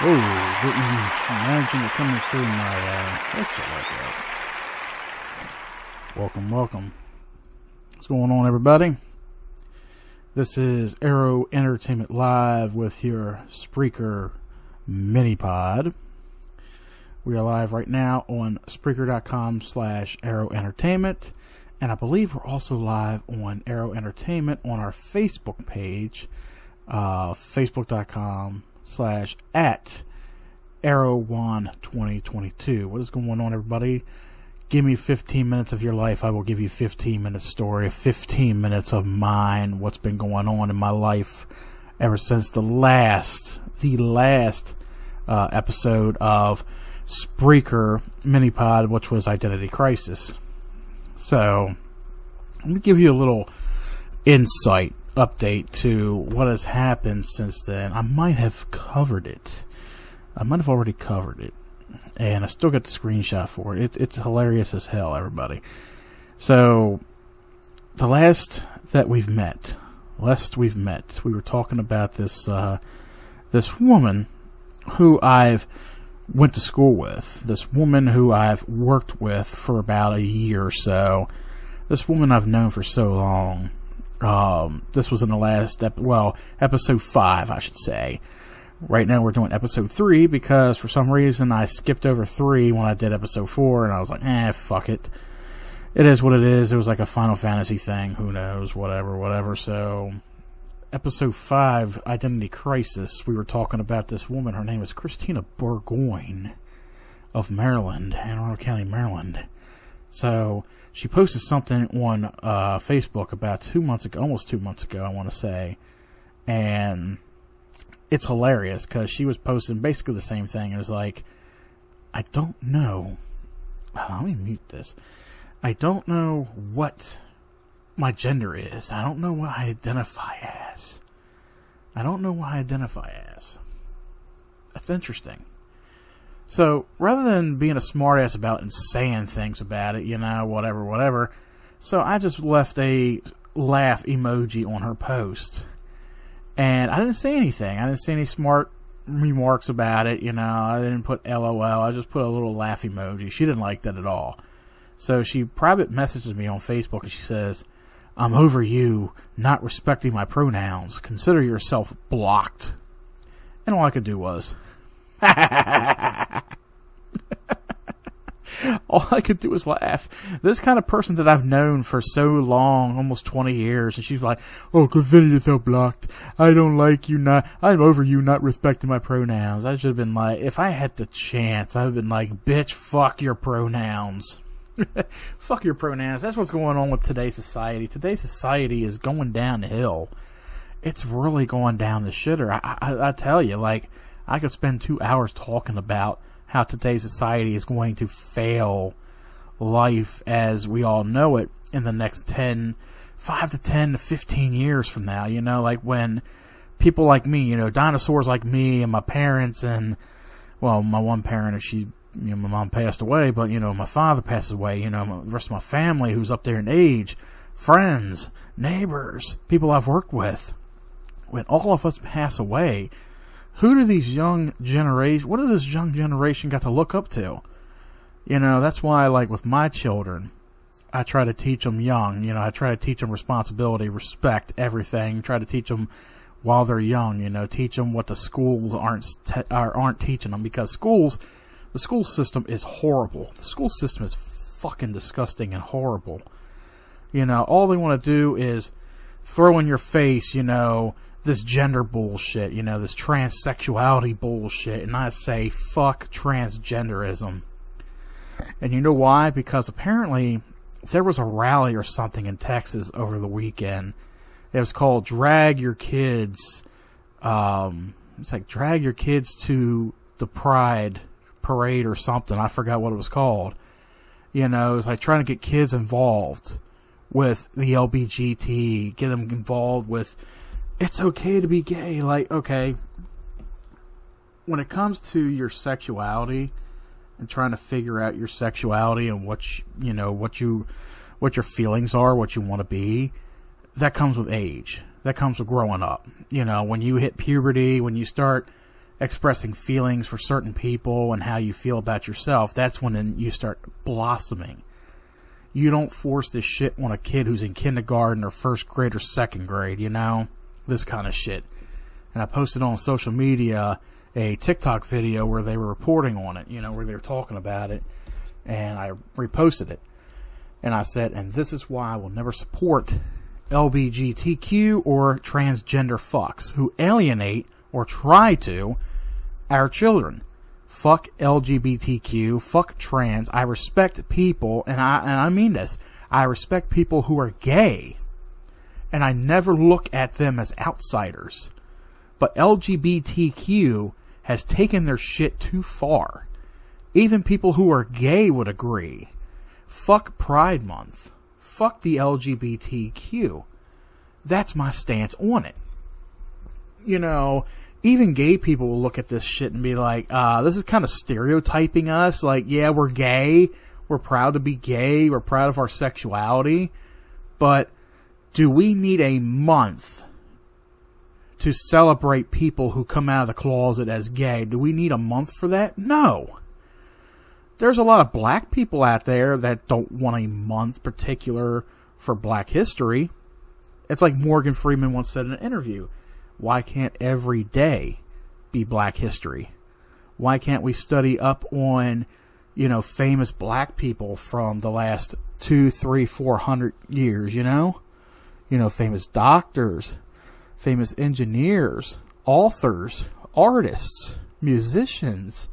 Oh, didn't imagine it coming through my, headset like that. Welcome. What's going on, everybody? This is Arrow Entertainment Live with your Spreaker mini-pod. We are live right now on Spreaker.com/Arrow Entertainment. And I believe we're also live on Arrow Entertainment on our Facebook page, Facebook.com/@Arrow12022. What is going on, everybody? Give me 15 minutes of your life. I will give you 15 minutes story, 15 minutes of mine, what's been going on in my life ever since the last episode of Spreaker Minipod, which was Identity Crisis. So, let me give you a little insight update to what has happened since then. I might have covered it. I might have already covered it. And I still got the screenshot for it. It's hilarious as hell, everybody. So, the last we've met, we were talking about this woman who I've went to school with. This woman who I've worked with for about a year or so. This woman I've known for so long. This was in the last, episode 5, I should say. Right now we're doing episode 3 because for some reason I skipped over 3 when I did episode 4, and I was like, fuck it. It is what it is. It was like a Final Fantasy thing. Who knows? Whatever. So, episode 5, Identity Crisis, we were talking about this woman. Her name is Christina Burgoyne of Maryland, Anne Arundel County, Maryland. So, she posted something on Facebook about 2 months ago, almost 2 months ago, I want to say. And it's hilarious because she was posting basically the same thing. It was like, I don't know. Let me mute this. I don't know what my gender is. I don't know what I identify as. That's interesting. So, rather than being a smartass about it and saying things about it, whatever. So, I just left a laugh emoji on her post. And I didn't say anything. I didn't say any smart remarks about it, I didn't put LOL. I just put a little laugh emoji. She didn't like that at all. So, she private messages me on Facebook and she says, "I'm over you not respecting my pronouns. Consider yourself blocked." And all I could do was all I could do was laugh. This kind of person that I've known for so long, almost 20 years, and she's like, "Oh, consider yourself blocked. I don't like you I'm over you not respecting my pronouns." I should have been like, if I had the chance, I would have been like, "Bitch, fuck your pronouns." Fuck your pronouns. That's what's going on with today's society. Today's society is going downhill. It's really going down the shitter. I tell you, like, I could spend 2 hours talking about how today's society is going to fail life as we all know it in the next 5 to 10 to 15 years from now. Like when people like me, dinosaurs like me and my parents and, well, my one parent, if my mom passed away, but, my father passes away, the rest of my family who's up there in age, friends, neighbors, people I've worked with. When all of us pass away, what does this young generation got to look up to? That's why, like, with my children, I try to teach them young. I try to teach them responsibility, respect, everything. Try to teach them while they're young. Teach them what the schools aren't teaching them, because the school system is horrible. The school system is fucking disgusting and horrible. All they want to do is throw in your face, this gender bullshit, this transsexuality bullshit, and I say, fuck transgenderism. And you know why? Because apparently there was a rally or something in Texas over the weekend. It was called Drag Your Kids. It's like Drag Your Kids to the Pride Parade or something. I forgot what it was called. It was like trying to get kids involved with the LGBT, get them involved with it's okay to be gay. Like, okay, when it comes to your sexuality and trying to figure out your sexuality and what your feelings are, what you want to be, that comes with age. That comes with growing up. When you hit puberty, when you start expressing feelings for certain people and how you feel about yourself, that's when you start blossoming. You don't force this shit on a kid who's in kindergarten or first grade or second grade, you know? This kind of shit. And I posted on social media a TikTok video where they were reporting on it, you know, where they were talking about it. And I reposted it. And I said, and this is why I will never support LGBTQ or transgender fucks who alienate or try to our children. Fuck LGBTQ, fuck trans. I respect people, and I mean this. I respect people who are gay, and I never look at them as outsiders. But LGBTQ has taken their shit too far. Even people who are gay would agree. Fuck Pride Month. Fuck the LGBTQ. That's my stance on it. You know, even gay people will look at this shit and be like, this is kind of stereotyping us. Like, yeah, we're gay. We're proud to be gay. We're proud of our sexuality. But do we need a month to celebrate people who come out of the closet as gay? Do we need a month for that? No. There's a lot of black people out there that don't want a month particular for Black history. It's like Morgan Freeman once said in an interview. Why can't every day be Black history? Why can't we study up on, you know, famous black people from the last 200, 300, 400 years, you know? You know, famous doctors, famous engineers, authors, artists, musicians,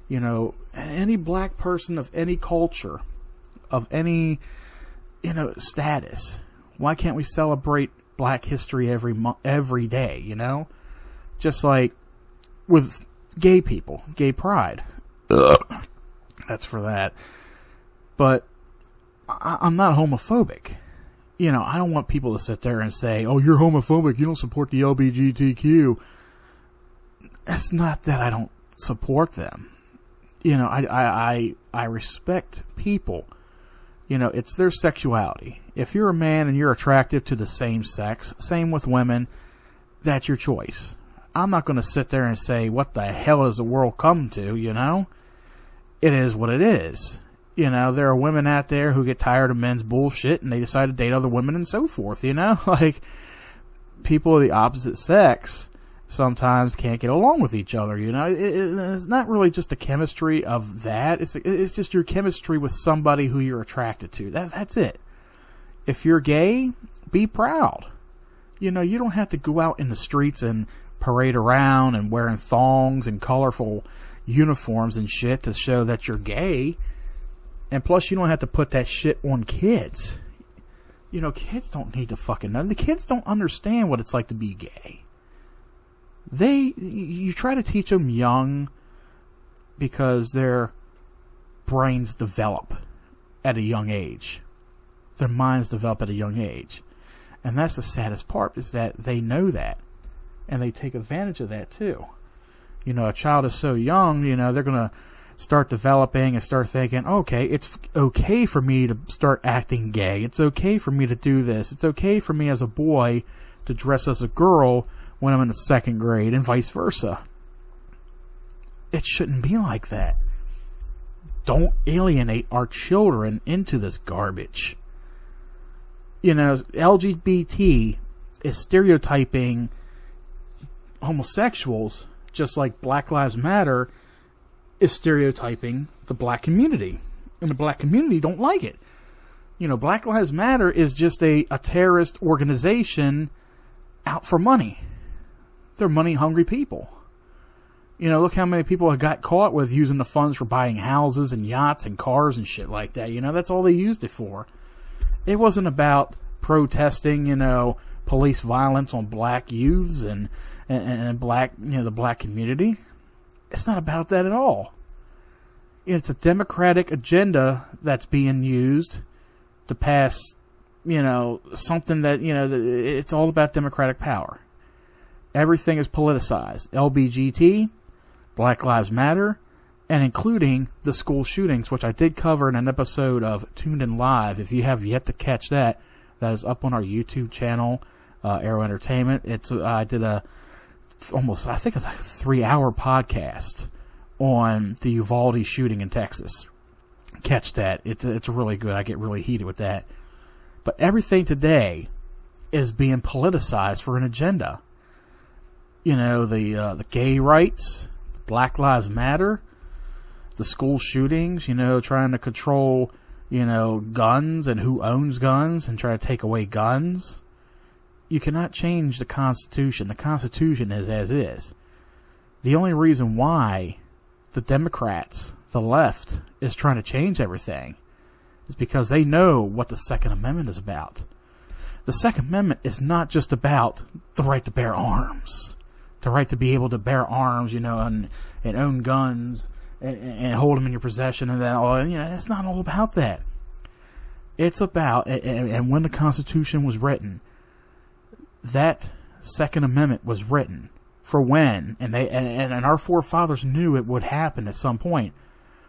you know, any black person of any culture, of any, you know, status. Why can't we celebrate Black history every day, you know? Just like with gay people, gay pride. That's for that. But I'm not homophobic. You know, I don't want people to sit there and say, oh, you're homophobic, you don't support the LGBTQ. It's not that I don't support them. You know, I respect people. You know, it's their sexuality. If you're a man and you're attracted to the same sex, same with women, that's your choice. I'm not going to sit there and say, what the hell has the world come to, you know? It is what it is. You know, there are women out there who get tired of men's bullshit and they decide to date other women and so forth, you know? Like, people of the opposite sex sometimes can't get along with each other, you know? It's not really just the chemistry of that. It's just your chemistry with somebody who you're attracted to. That's it. If you're gay, be proud. You know, you don't have to go out in the streets and parade around and wearing thongs and colorful uniforms and shit to show that you're gay. And plus, you don't have to put that shit on kids. You know, kids don't need to fucking know. The kids don't understand what it's like to be gay. You try to teach them young because their brains develop at a young age. Their minds develop at a young age. And that's the saddest part, is that they know that. And they take advantage of that too. You know, a child is so young, you know, they're going to start developing and start thinking, okay, it's okay for me to start acting gay. It's okay for me to do this. It's okay for me as a boy to dress as a girl when I'm in the second grade, and vice versa. It shouldn't be like that. Don't alienate our children into this garbage. You know, LGBT is stereotyping homosexuals just like Black Lives Matter is stereotyping the black community. And the black community don't like it. You know, Black Lives Matter is just a terrorist organization out for money. They're money-hungry people. You know, look how many people have got caught with using the funds for buying houses and yachts and cars and shit like that. You know, that's all they used it for. It wasn't about protesting, you know, police violence on black youths and black, you know, the black community. It's not about that at all. It's a democratic agenda that's being used to pass, you know, something that, you know, it's all about democratic power. Everything is politicized. LGBT, Black Lives Matter, and including the school shootings, which I did cover in an episode of Tuned In Live. If you have yet to catch that, that is up on our YouTube channel, Arrow Entertainment. I did a almost, I think it's like a 3-hour podcast on the Uvalde shooting in Texas. Catch that. It's really good. I get really heated with that. But everything today is being politicized for an agenda. You know, the gay rights, Black Lives Matter, the school shootings, you know, trying to control, you know, guns and who owns guns and try to take away guns. You cannot change the Constitution. The Constitution is as is. The only reason why the Democrats, the left, is trying to change everything is because they know what the Second Amendment is about. The Second Amendment is not just about the right to bear arms, the right to be able to bear arms, you know, and own guns and hold them in your possession, and then, you know, it's not all about that. It's about, and when the Constitution was written, that Second Amendment was written for when, and our forefathers knew it would happen at some point,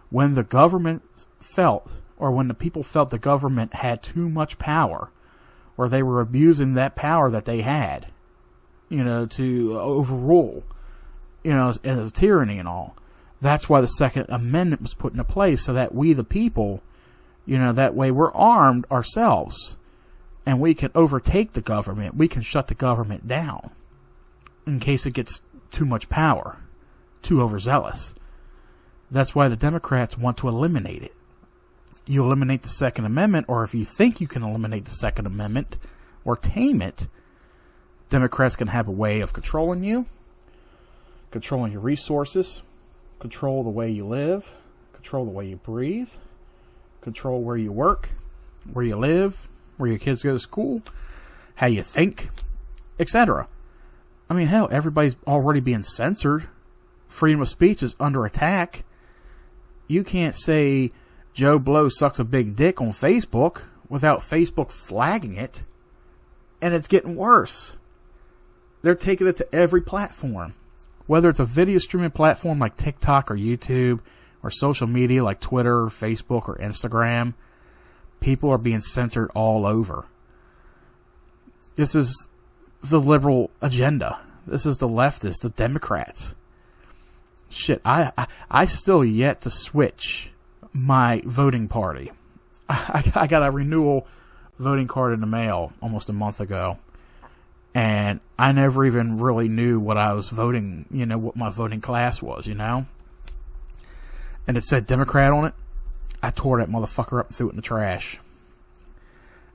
when the government felt, or when the people felt the government had too much power, or they were abusing that power that they had, you know, to overrule, you know, as a tyranny and all. That's why the Second Amendment was put into place, so that we, the people, you know, that way we're armed ourselves, and we can overtake the government. We can shut the government down in case it gets too much power, too overzealous. That's why the Democrats want to eliminate it. You eliminate the Second Amendment, or if you think you can eliminate the Second Amendment or tame it, Democrats can have a way of controlling you, controlling your resources, control the way you live, control the way you breathe, control where you work, where you live, where your kids go to school, how you think, etc. I mean, hell, everybody's already being censored. Freedom of speech is under attack. You can't say Joe Blow sucks a big dick on Facebook without Facebook flagging it. And it's getting worse. They're taking it to every platform. Whether it's a video streaming platform like TikTok or YouTube, or social media like Twitter, or Facebook, or Instagram, people are being censored all over. This is the liberal agenda. This is the leftists, the Democrats. Shit, I still yet to switch my voting party. I got a renewal voting card in the mail almost a month ago, and I never even really knew what I was voting, you know, what my voting class was, you know? And it said Democrat on it. I tore that motherfucker up and threw it in the trash.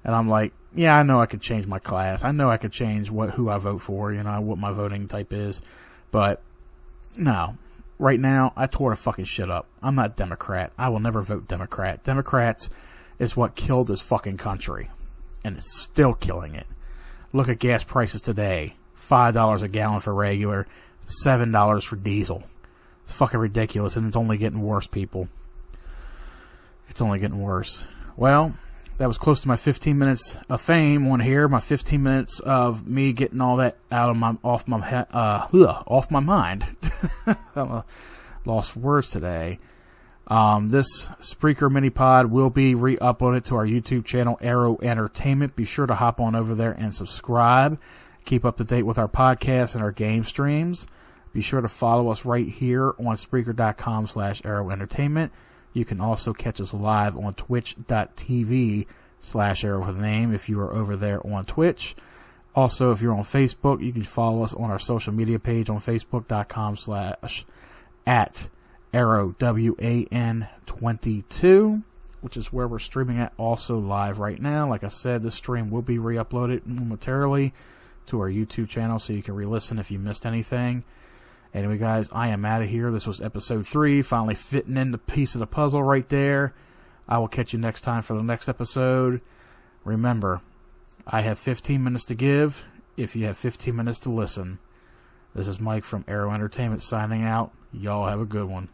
And I'm like, yeah, I know I could change my class. I know I could change who I vote for, you know, what my voting type is. But, no. Right now, I tore the fucking shit up. I'm not Democrat. I will never vote Democrat. Democrats is what killed this fucking country. And it's still killing it. Look at gas prices today. $5 a gallon for regular. $7 for diesel. It's fucking ridiculous, and it's only getting worse, people. It's only getting worse. Well, that was close to my 15 minutes of fame on here. My 15 minutes of me getting all that out of off my mind. I'm lost for words today. This Spreaker mini pod will be re-uploaded to our YouTube channel, Arrow Entertainment. Be sure to hop on over there and subscribe. Keep up to date with our podcast and our game streams. Be sure to follow us right here on Spreaker.com/Arrow Entertainment. You can also catch us live on Twitch.tv/Arrow with a name if you are over there on Twitch. Also, if you're on Facebook, you can follow us on our social media page on Facebook.com/@ArrowWAN22, which is where we're streaming at also live right now. Like I said, this stream will be re-uploaded momentarily to our YouTube channel so you can re-listen if you missed anything. Anyway, guys, I am out of here. This was episode 3, finally fitting in the piece of the puzzle right there. I will catch you next time for the next episode. Remember, I have 15 minutes to give if you have 15 minutes to listen. This is Mike from Arrow Entertainment signing out. Y'all have a good one.